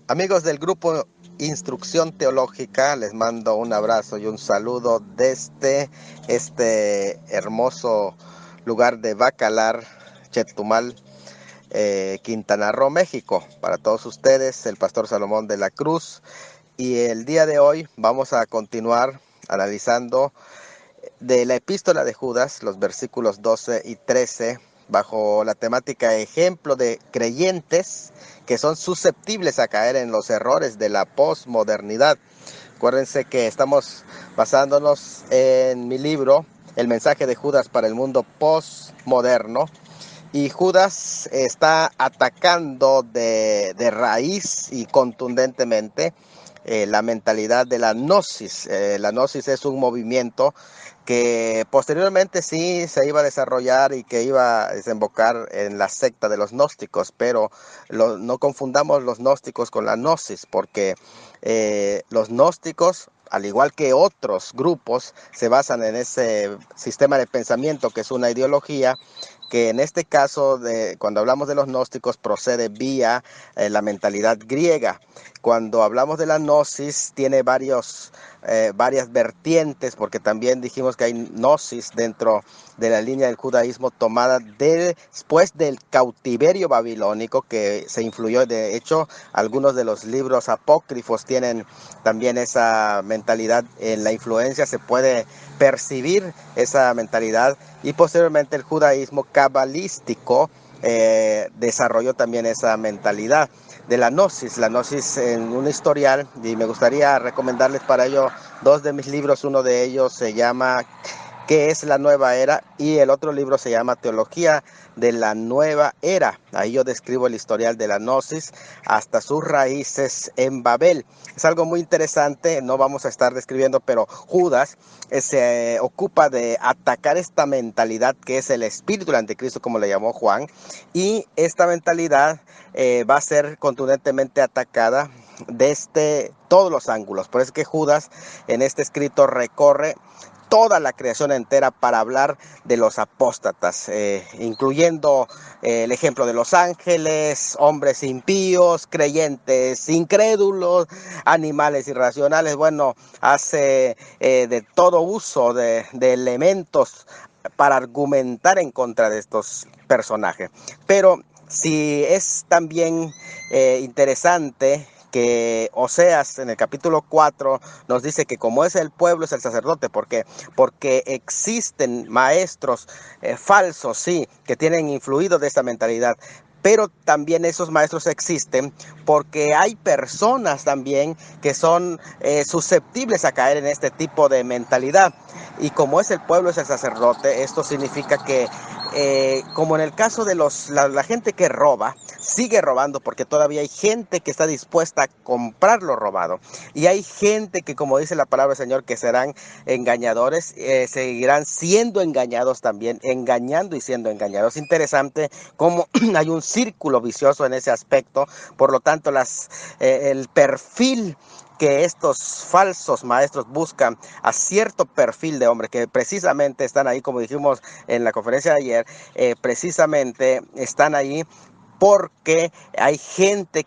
Amigos del grupo Instrucción Teológica, les mando un abrazo y un saludo desde este hermoso lugar de Bacalar, Chetumal, Quintana Roo, México. Para todos ustedes, el pastor Salomón de la Cruz. Y el día de hoy vamos a continuar analizando de la epístola de Judas, los versículos 12 y 13, bajo la temática ejemplo de creyentes que son susceptibles a caer en los errores de la posmodernidad. Acuérdense que estamos basándonos en mi libro, El mensaje de Judas para el mundo postmoderno. Y Judas está atacando de raíz y contundentemente la mentalidad de la gnosis. La gnosis es un movimiento que posteriormente sí se iba a desarrollar y que iba a desembocar en la secta de los gnósticos, pero no confundamos los gnósticos con la gnosis, porque los gnósticos, al igual que otros grupos, se basan en ese sistema de pensamiento que es una ideología que en este caso, cuando hablamos de los gnósticos, procede vía la mentalidad griega. Cuando hablamos de la gnosis, tiene varias vertientes, porque también dijimos que hay gnosis dentro de la línea del judaísmo tomada después del cautiverio babilónico, que se influyó. De hecho, algunos de los libros apócrifos tienen también esa mentalidad. En la influencia se puede percibir esa mentalidad, y posteriormente el judaísmo cabalístico desarrolló también esa mentalidad de la gnosis en un historial, y me gustaría recomendarles para ello dos de mis libros. Uno de ellos se llama ¿Qué es la nueva era? Y el otro libro se llama Teología de la nueva era. Ahí yo describo el historial de la gnosis hasta sus raíces en Babel. Es algo muy interesante, no vamos a estar describiendo, pero Judas se ocupa de atacar esta mentalidad que es el espíritu del anticristo, como le llamó Juan, y esta mentalidad va a ser contundentemente atacada desde todos los ángulos. Por eso es que Judas en este escrito recorre toda la creación entera para hablar de los apóstatas, incluyendo el ejemplo de los ángeles, hombres impíos, creyentes incrédulos, animales irracionales. Bueno, hace de todo uso de elementos para argumentar en contra de estos personajes. Pero si es también interesante que Oseas en el capítulo 4 nos dice que como es el pueblo es el sacerdote. ¿Por qué? Porque existen maestros falsos, sí, que tienen influido de esta mentalidad. Pero también esos maestros existen porque hay personas también que son susceptibles a caer en este tipo de mentalidad. Y como es el pueblo es el sacerdote, esto significa que como en el caso de la gente que roba, sigue robando porque todavía hay gente que está dispuesta a comprar lo robado. Y hay gente que, como dice la palabra del Señor, que serán engañadores, seguirán siendo engañados también, engañando y siendo engañados. Interesante cómo hay un círculo vicioso en ese aspecto. Por lo tanto, el perfil que estos falsos maestros buscan a cierto perfil de hombre, que precisamente están ahí, como dijimos en la conferencia de ayer, precisamente están ahí porque hay gente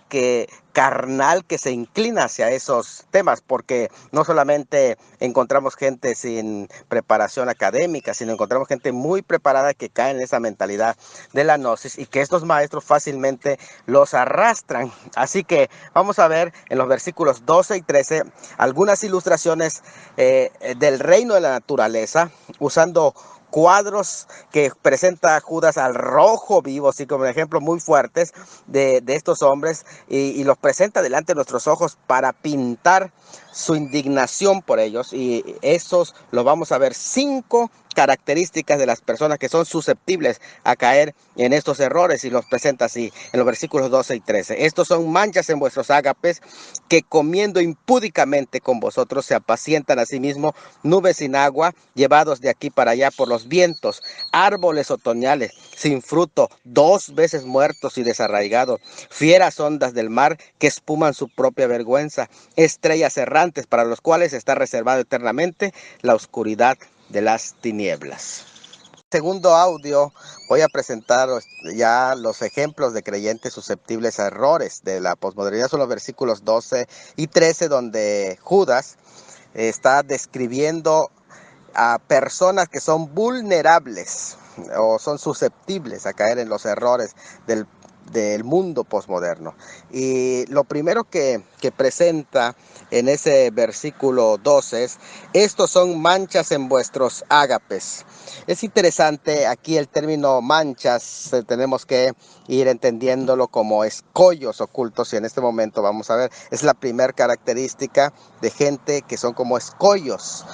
carnal que se inclina hacia esos temas, porque no solamente encontramos gente sin preparación académica, sino encontramos gente muy preparada que cae en esa mentalidad de la gnosis y que estos maestros fácilmente los arrastran. Así que vamos a ver en los versículos 12 y 13 algunas ilustraciones del reino de la naturaleza, usando cuadros que presenta a Judas al rojo vivo, así como ejemplos muy fuertes de estos hombres, y los presenta delante de nuestros ojos para pintar su indignación por ellos. Y esos lo vamos a ver: 5 características de las personas que son susceptibles a caer en estos errores, y los presenta así en los versículos 12 y 13. Estos son manchas en vuestros ágapes, que comiendo impúdicamente con vosotros se apacientan a sí mismos, nubes sin agua, llevados de aquí para allá por los vientos, árboles otoñales sin fruto, 2 veces muertos y desarraigados, fieras ondas del mar que espuman su propia vergüenza, estrellas errantes para los cuales está reservado eternamente la oscuridad de las tinieblas. Segundo audio voy a presentar ya los ejemplos de creyentes susceptibles a errores de la posmodernidad. Son los versículos 12 y 13 donde Judas está describiendo a personas que son vulnerables o son susceptibles a caer en los errores del mundo posmoderno. Y lo primero que presenta en ese versículo 12 es: estos son manchas en vuestros ágapes. Es interesante aquí el término manchas, tenemos que ir entendiéndolo como escollos ocultos, y en este momento vamos a ver, es la primera característica de gente que son como escollos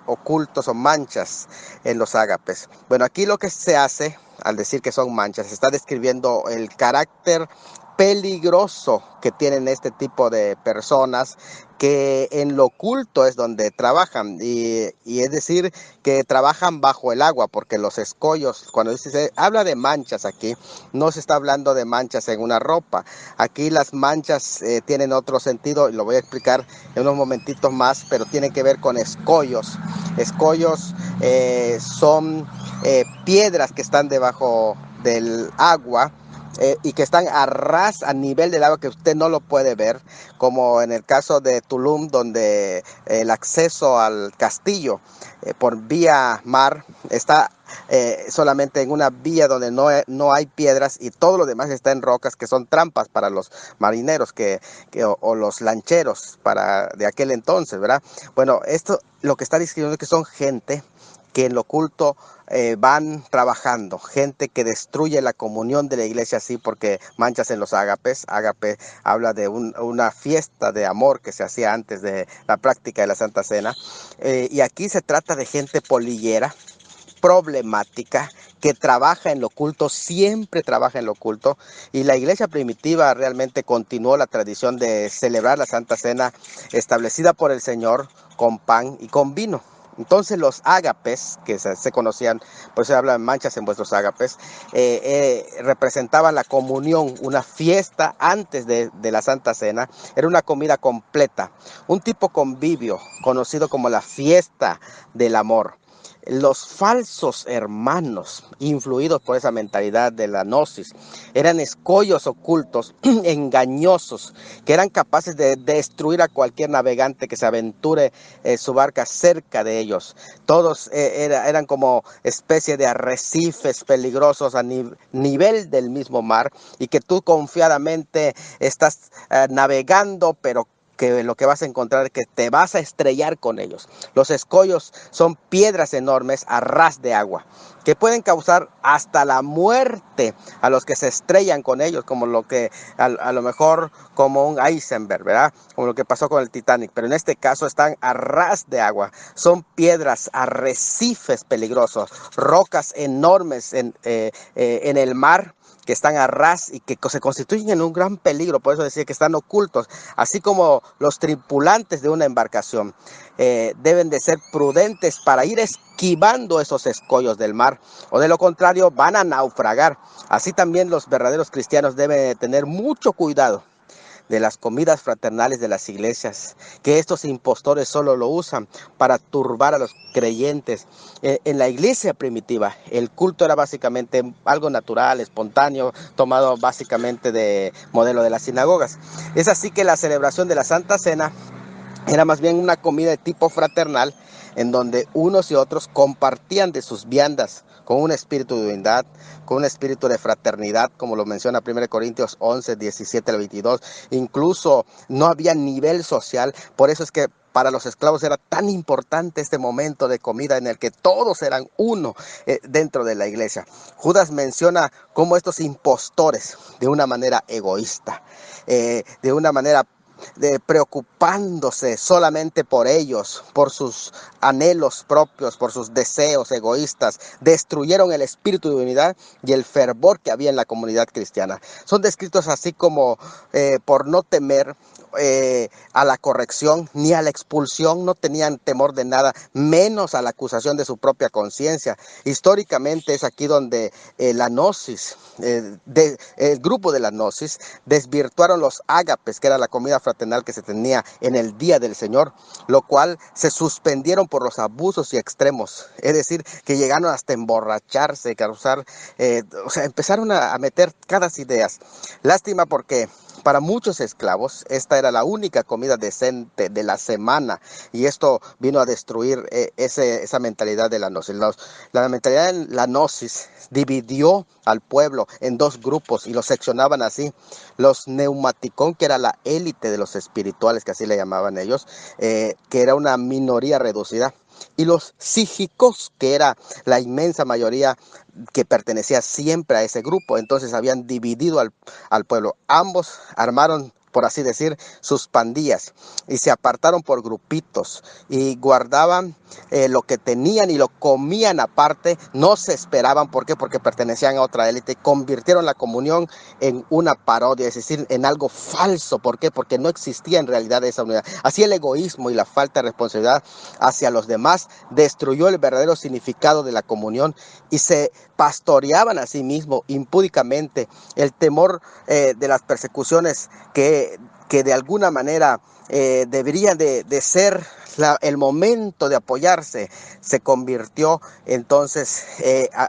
ocultos o manchas en los ágapes. Bueno, aquí lo que se hace al decir que son manchas, se está describiendo el carácter peligroso que tienen este tipo de personas, que en lo oculto es donde trabajan, y es decir, que trabajan bajo el agua, porque los escollos, cuando se habla de manchas aquí, no se está hablando de manchas en una ropa. Aquí las manchas tienen otro sentido, y lo voy a explicar en unos momentitos más, pero tienen que ver con escollos. Escollos son piedras que están debajo del agua, y que están a ras, a nivel del agua, que usted no lo puede ver, como en el caso de Tulum, donde el acceso al castillo por vía mar está solamente en una vía donde no hay piedras, y todo lo demás está en rocas, que son trampas para los marineros o los lancheros de aquel entonces, ¿verdad? Bueno, esto lo que está describiendo es que son gente que en lo oculto van trabajando, gente que destruye la comunión de la iglesia, así, porque manchas en los ágapes. Ágape habla de una fiesta de amor que se hacía antes de la práctica de la Santa Cena, y aquí se trata de gente polillera, problemática, que trabaja en lo oculto, siempre trabaja en lo oculto. Y la iglesia primitiva realmente continuó la tradición de celebrar la Santa Cena establecida por el Señor con pan y con vino. Entonces los ágapes, que se conocían, pues se habla de manchas en vuestros ágapes, representaban la comunión, una fiesta antes de la Santa Cena. Era una comida completa, un tipo convivio conocido como la fiesta del amor. Los falsos hermanos, influidos por esa mentalidad de la gnosis, eran escollos ocultos, engañosos, que eran capaces de destruir a cualquier navegante que se aventure su barca cerca de ellos. Todos eran como especie de arrecifes peligrosos a nivel del mismo mar, y que tú confiadamente estás navegando, pero que lo que vas a encontrar es que te vas a estrellar con ellos. Los escollos son piedras enormes a ras de agua, que pueden causar hasta la muerte a los que se estrellan con ellos, como lo que a lo mejor como un iceberg, ¿verdad? Como lo que pasó con el Titanic, pero en este caso están a ras de agua. Son piedras, arrecifes peligrosos, rocas enormes en el mar, que están a ras y que se constituyen en un gran peligro. Por eso decía que están ocultos, así como los tripulantes de una embarcación deben de ser prudentes para ir esquivando esos escollos del mar, o de lo contrario van a naufragar. Así también los verdaderos cristianos deben de tener mucho cuidado de las comidas fraternales de las iglesias, que estos impostores solo lo usan para turbar a los creyentes. En la iglesia primitiva, el culto era básicamente algo natural, espontáneo, tomado básicamente de modelo de las sinagogas. Es así que la celebración de la Santa Cena era más bien una comida de tipo fraternal, en donde unos y otros compartían de sus viandas con un espíritu de unidad, con un espíritu de fraternidad, como lo menciona 1 Corintios 11, 17 al 22. Incluso no había nivel social, por eso es que para los esclavos era tan importante este momento de comida en el que todos eran uno dentro de la iglesia. Judas menciona cómo estos impostores, de una manera egoísta, de una manera preocupándose solamente por ellos, por sus anhelos propios, por sus deseos egoístas, destruyeron el espíritu de unidad y el fervor que había en la comunidad cristiana. Son descritos así como por no temer a la corrección ni a la expulsión, no tenían temor de nada, menos a la acusación de su propia conciencia. Históricamente es aquí donde la gnosis, el grupo de la gnosis, desvirtuaron los ágapes, que era la comida fraternal que se tenía en el día del Señor, lo cual se suspendieron por los abusos y extremos, es decir, que llegaron hasta emborracharse, causar, o sea, empezaron a meter cada ideas. Lástima porque para muchos esclavos esta era la única comida decente de la semana, y esto vino a destruir esa mentalidad de la gnosis. La mentalidad de la gnosis dividió al pueblo en dos grupos y los seccionaban así: los neumaticón, que era la élite de los espirituales, que así le llamaban ellos, que era una minoría reducida, y los sígicos, que era la inmensa mayoría que pertenecía siempre a ese grupo. Entonces habían dividido al pueblo. Ambos armaron, por así decir, sus pandillas, y se apartaron por grupitos y guardaban lo que tenían y lo comían aparte. No se esperaban. ¿Por qué? Porque pertenecían a otra élite. Convirtieron la comunión en una parodia, es decir, en algo falso. ¿Por qué? Porque no existía en realidad esa unidad. Así el egoísmo y la falta de responsabilidad hacia los demás destruyó el verdadero significado de la comunión, y se pastoreaban a sí mismos impúdicamente. El temor de las persecuciones que de alguna manera deberían de ser el momento de apoyarse, se convirtió entonces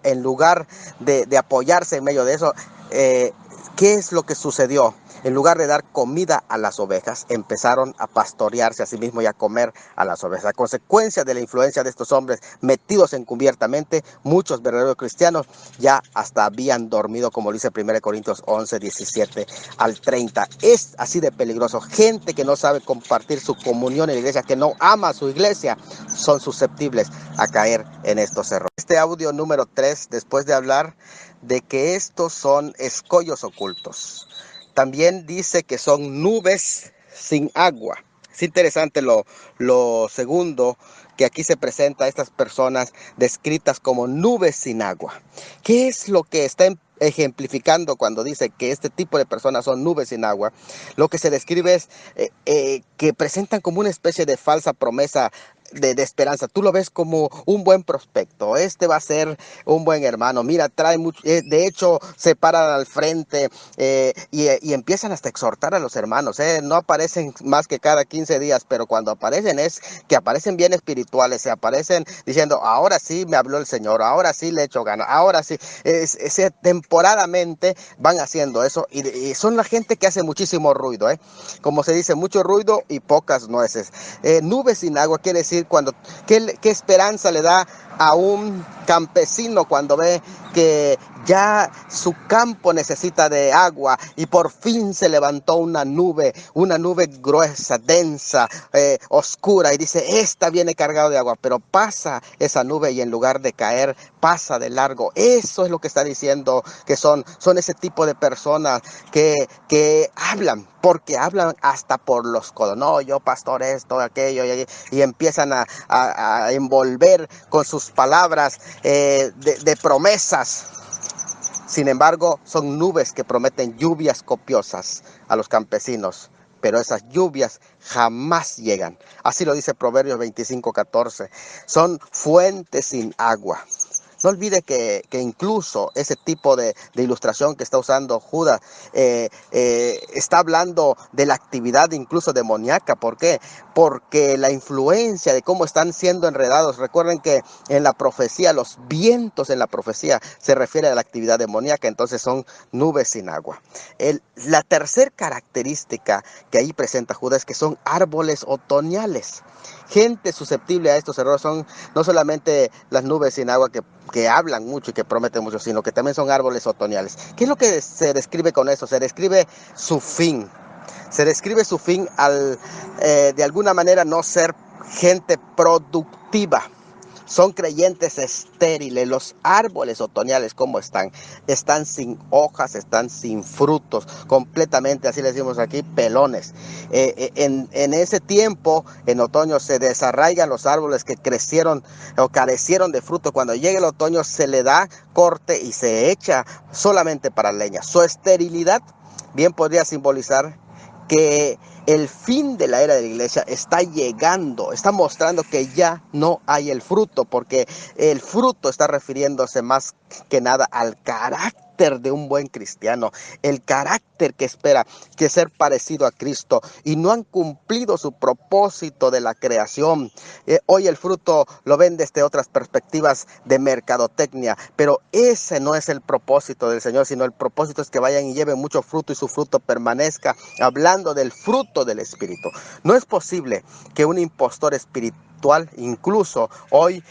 en lugar de apoyarse en medio de eso. ¿Qué es lo que sucedió? En lugar de dar comida a las ovejas, empezaron a pastorearse a sí mismos y a comer a las ovejas. A consecuencia de la influencia de estos hombres metidos encubiertamente, muchos verdaderos cristianos ya hasta habían dormido, como dice 1 Corintios 11, 17 al 30. Es así de peligroso. Gente que no sabe compartir su comunión en la iglesia, que no ama a su iglesia, son susceptibles a caer en estos errores. Este audio número 3, después de hablar de que estos son escollos ocultos, también dice que son nubes sin agua. Es interesante lo segundo, que aquí se presenta a estas personas descritas como nubes sin agua. ¿Qué es lo que está ejemplificando cuando dice que este tipo de personas son nubes sin agua? Lo que se describe es que presentan como una especie de falsa promesa de esperanza. Tú lo ves como un buen prospecto. Este va a ser un buen hermano. Mira, trae mucho. De hecho, se paran al frente y empiezan hasta a exhortar a los hermanos. No aparecen más que cada 15 días, pero cuando aparecen es que aparecen bien espirituales. Se aparecen diciendo: ahora sí me habló el Señor, ahora sí le echo ganas, ahora sí. Temporadamente van haciendo eso, y son la gente que hace muchísimo ruido. Como se dice, mucho ruido y pocas nueces. Nubes sin agua quiere decir ¿qué esperanza le da a un campesino cuando ve que ya su campo necesita de agua y por fin se levantó una nube gruesa, densa, oscura, y dice: esta viene cargada de agua? Pero pasa esa nube y en lugar de caer, pasa de largo. Eso es lo que está diciendo que son ese tipo de personas que hablan, porque hablan hasta por los codos. No, yo pastor esto, aquello, y empiezan a envolver con sus palabras de promesas. Sin embargo, son nubes que prometen lluvias copiosas a los campesinos, pero esas lluvias jamás llegan. Así lo dice Proverbios 25:14. Son fuentes sin agua. No olvide que incluso ese tipo de ilustración que está usando Judas está hablando de la actividad incluso demoníaca. ¿Por qué? Porque la influencia de cómo están siendo enredados. Recuerden que en la profecía, los vientos en la profecía se refiere a la actividad demoníaca. Entonces son nubes sin agua. La tercera característica que ahí presenta Judas es que son árboles otoñales. Gente susceptible a estos errores son no solamente las nubes sin agua que hablan mucho y que prometen mucho, sino que también son árboles otoñales. ¿Qué es lo que se describe con eso? Se describe su fin. Se describe su fin al, de alguna manera, no ser gente productiva. Son creyentes estériles. Los árboles otoñales, ¿cómo están? Están sin hojas, están sin frutos, completamente, así le decimos aquí, pelones. En ese tiempo, en otoño, se desarraigan los árboles que crecieron o carecieron de fruto. Cuando llega el otoño, se le da corte y se echa solamente para leña. Su esterilidad bien podría simbolizar que el fin de la era de la iglesia está llegando, está mostrando que ya no hay el fruto, porque el fruto está refiriéndose más que nada al carácter de un buen cristiano, el carácter que espera que ser parecido a Cristo, y no han cumplido su propósito de la creación. Hoy el fruto lo ven desde otras perspectivas de mercadotecnia, pero ese no es el propósito del Señor, sino el propósito es que vayan y lleven mucho fruto y su fruto permanezca, hablando del fruto del Espíritu. No es posible que un impostor espiritual incluso hoy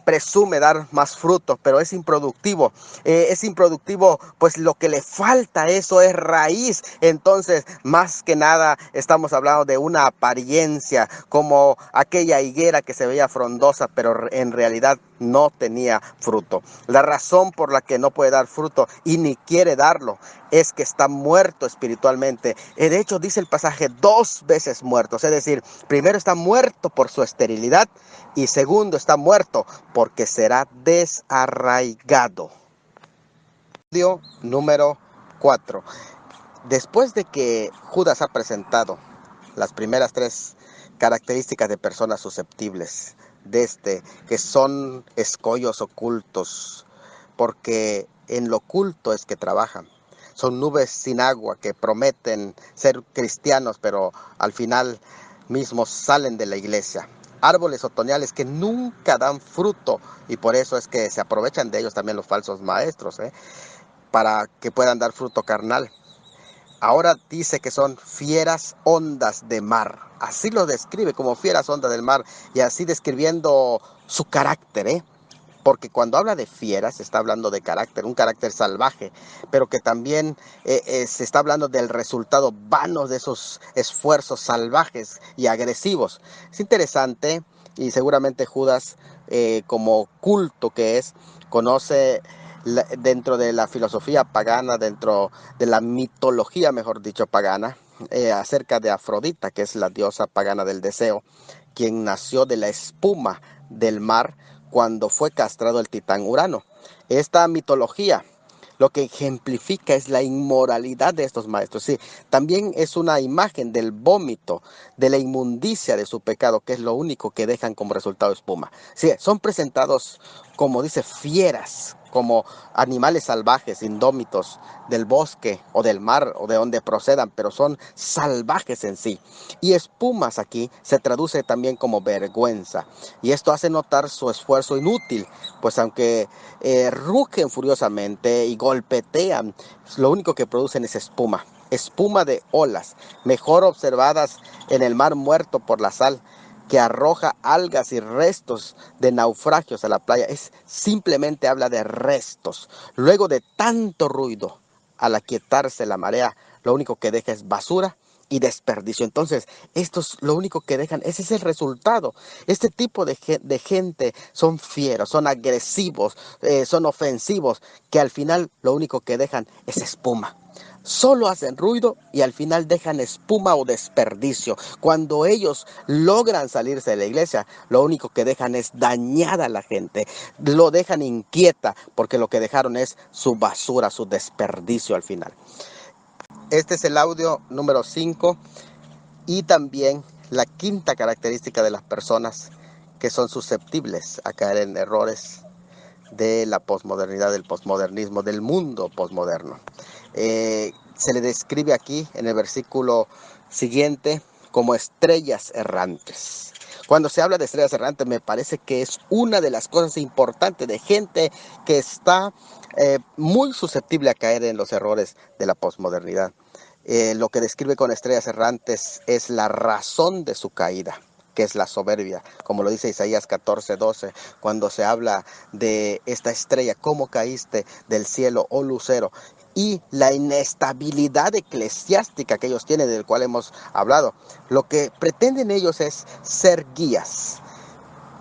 presume dar más frutos, pero es improductivo. Es improductivo, pues lo que le falta eso es raíz. Entonces, más que nada, estamos hablando de una apariencia, como aquella higuera que se veía frondosa, pero en realidad no tenía fruto. La razón por la que no puede dar fruto y ni quiere darlo es que está muerto espiritualmente. De hecho, dice el pasaje 2 veces muerto. Es decir, primero está muerto por su esterilidad y segundo está muerto porque será desarraigado. Número 4. Después de que Judas ha presentado las primeras 3 características de personas susceptibles, que son escollos ocultos, porque en lo oculto es que trabajan. Son nubes sin agua que prometen ser cristianos, pero al final mismos salen de la iglesia. Árboles otoñales que nunca dan fruto, y por eso es que se aprovechan de ellos también los falsos maestros, para que puedan dar fruto carnal. Ahora dice que son fieras ondas de mar. Así lo describe, como fieras ondas del mar, y así describiendo su carácter, porque cuando habla de fieras se está hablando de carácter, un carácter salvaje, pero que también se está hablando del resultado vano de esos esfuerzos salvajes y agresivos. Es interesante, y seguramente Judas, como culto que es, conoce dentro de la filosofía pagana, dentro de la mitología, mejor dicho, pagana, acerca de Afrodita, que es la diosa pagana del deseo, quien nació de la espuma del mar cuando fue castrado el titán Urano. Esta mitología lo que ejemplifica es la inmoralidad de estos maestros. Sí, también es una imagen del vómito, de la inmundicia de su pecado, que es lo único que dejan como resultado espuma. Sí, son presentados, como dice, fieras, como animales salvajes, indómitos del bosque o del mar o de donde procedan, pero son salvajes en sí. Y espumas aquí se traduce también como vergüenza. Y esto hace notar su esfuerzo inútil, pues aunque rugen furiosamente y golpetean, lo único que producen es espuma. Espuma de olas, mejor observadas en el mar muerto por la sal, que arroja algas y restos de naufragios a la playa. Simplemente habla de restos. Luego de tanto ruido, al aquietarse la marea, lo único que deja es basura y desperdicio. Entonces, estos lo único que dejan, ese es el resultado. Este tipo de gente son fieros, son agresivos, son ofensivos, que al final lo único que dejan es espuma. Solo hacen ruido y al final dejan espuma o desperdicio. Cuando ellos logran salirse de la iglesia, lo único que dejan es dañada a la gente. Lo dejan inquieta porque lo que dejaron es su basura, su desperdicio al final. Este es el audio número 5 y también la quinta característica de las personas que son susceptibles a caer en errores de la posmodernidad, del posmodernismo, del mundo posmoderno. Se le describe aquí en el versículo siguiente como estrellas errantes. Cuando se habla de estrellas errantes, me parece que es una de las cosas importantes de gente que está muy susceptible a caer en los errores de la posmodernidad. Lo que describe con estrellas errantes es la razón de su caída, que es la soberbia, como lo dice Isaías 14:12, cuando se habla de esta estrella, cómo caíste del cielo, oh lucero, y la inestabilidad eclesiástica que ellos tienen, del cual hemos hablado. Lo que pretenden ellos es ser guías,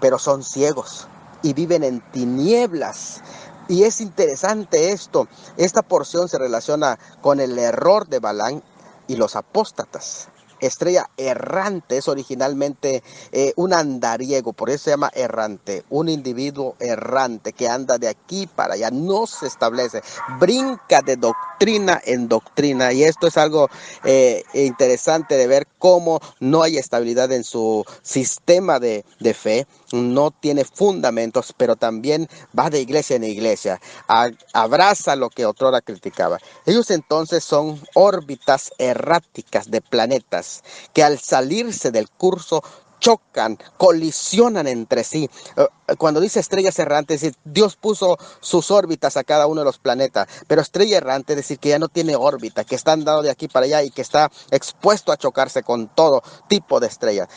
pero son ciegos y viven en tinieblas. Y es interesante esto. Esta porción se relaciona con el error de Balaam y los apóstatas. Estrella errante es originalmente un andariego, por eso se llama errante, un individuo errante que anda de aquí para allá, no se establece, brinca de doctrina en doctrina, y esto es algo interesante de ver cómo no hay estabilidad en su sistema de fe, no tiene fundamentos, pero también va de iglesia en iglesia, abraza lo que otrora criticaba. Ellos entonces son órbitas erráticas de planetas que al salirse del curso chocan, colisionan entre sí. Cuando dice estrellas errantes, es decir, Dios puso sus órbitas a cada uno de los planetas, pero estrella errante es decir que ya no tiene órbita, que está andando de aquí para allá y que está expuesto a chocarse con todo tipo de estrellas.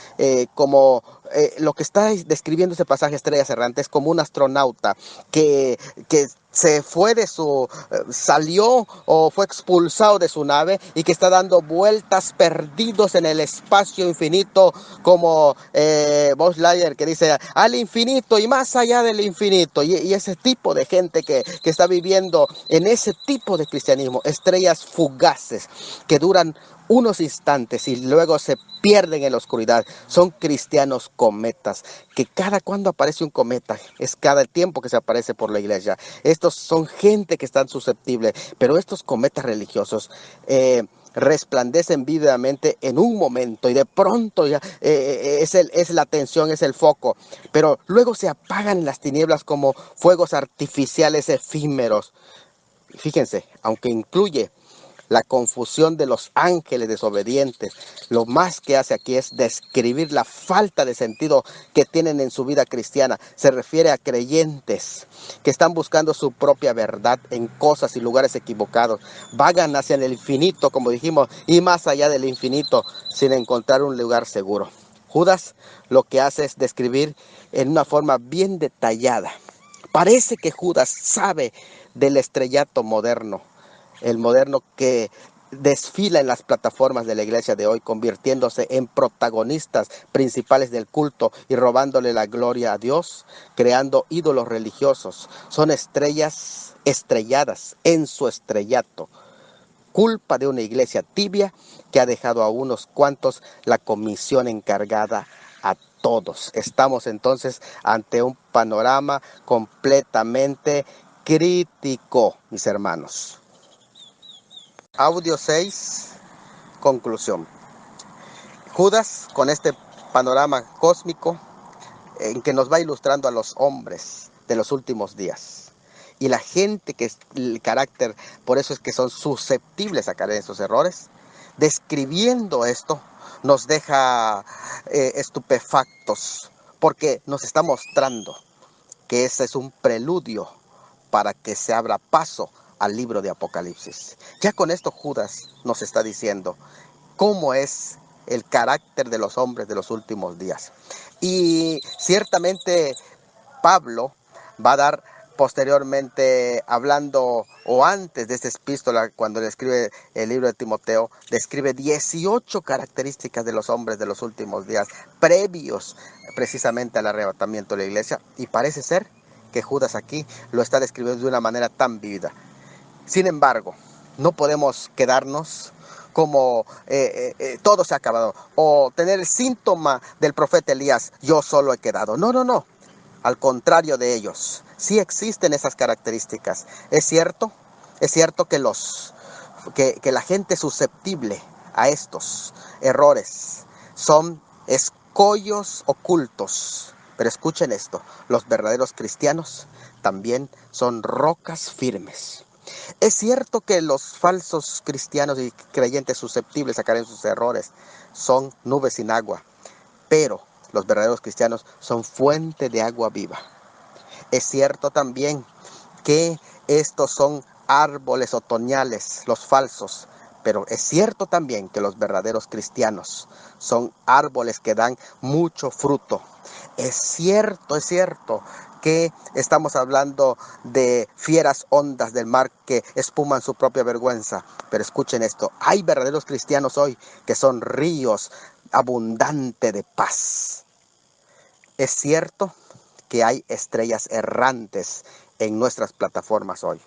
Lo que está describiendo ese pasaje estrellas errantes, como un astronauta que se fue salió o fue expulsado de su nave y que está dando vueltas perdidos en el espacio infinito, como Buzz Lightyear, que dice al infinito y más allá del infinito, y ese tipo de gente que está viviendo en ese tipo de cristianismo, estrellas fugaces que duran unos instantes y luego se pierden en la oscuridad. Son cristianos cometas, que cada cuando aparece un cometa, es cada tiempo que se aparece por la iglesia. Estos son gente que están susceptibles, pero estos cometas religiosos resplandecen vívidamente en un momento y de pronto ya es la atención, es el foco, pero luego se apagan en las tinieblas como fuegos artificiales efímeros. Fíjense, aunque incluye la confusión de los ángeles desobedientes, lo más que hace aquí es describir la falta de sentido que tienen en su vida cristiana. Se refiere a creyentes que están buscando su propia verdad en cosas y lugares equivocados. Vagan hacia el infinito, como dijimos, y más allá del infinito, sin encontrar un lugar seguro. Judas lo que hace es describir en una forma bien detallada. Parece que Judas sabe del estrellato moderno, el moderno que desfila en las plataformas de la iglesia de hoy, convirtiéndose en protagonistas principales del culto y robándole la gloria a Dios, creando ídolos religiosos. Son estrellas estrelladas en su estrellato, culpa de una iglesia tibia que ha dejado a unos cuantos la comisión encargada a todos. Estamos entonces ante un panorama completamente crítico, mis hermanos. Audio 6, conclusión. Judas, con este panorama cósmico en que nos va ilustrando a los hombres de los últimos días. Y la gente que es el carácter, por eso es que son susceptibles a caer en esos errores. Describiendo esto, nos deja estupefactos, porque nos está mostrando que ese es un preludio para que se abra paso al libro de Apocalipsis. Ya con esto Judas nos está diciendo cómo es el carácter de los hombres de los últimos días. Y ciertamente Pablo va a dar posteriormente, hablando o antes de esta epístola, cuando le escribe el libro de Timoteo, describe 18 características de los hombres de los últimos días, previos precisamente al arrebatamiento de la iglesia, y parece ser que Judas aquí lo está describiendo de una manera tan vívida. Sin embargo, no podemos quedarnos como todo se ha acabado, o tener el síntoma del profeta Elías, yo solo he quedado. No, no, no. Al contrario de ellos, sí existen esas características. Es cierto que la gente susceptible a estos errores son escollos ocultos. Pero escuchen esto, los verdaderos cristianos también son rocas firmes. Es cierto que los falsos cristianos y creyentes susceptibles a caer en sus errores son nubes sin agua, pero los verdaderos cristianos son fuente de agua viva. Es cierto también que estos son árboles otoñales, los falsos, pero es cierto también que los verdaderos cristianos son árboles que dan mucho fruto. Es cierto que estamos hablando de fieras ondas del mar que espuman su propia vergüenza, pero escuchen esto, hay verdaderos cristianos hoy que son ríos abundantes de paz. Es cierto que hay estrellas errantes en nuestras plataformas hoy,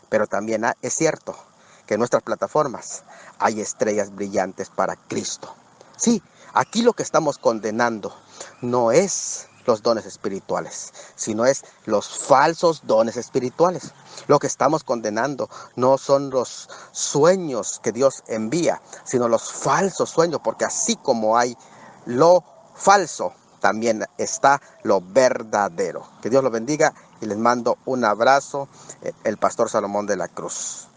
pero también es cierto que en nuestras plataformas hay estrellas brillantes para Cristo. Sí, aquí lo que estamos condenando no es los dones espirituales, sino es los falsos dones espirituales. Lo que estamos condenando no son los sueños que Dios envía, sino los falsos sueños, porque así como hay lo falso, también está lo verdadero. Que Dios los bendiga y les mando un abrazo, el pastor Salomón de la Cruz.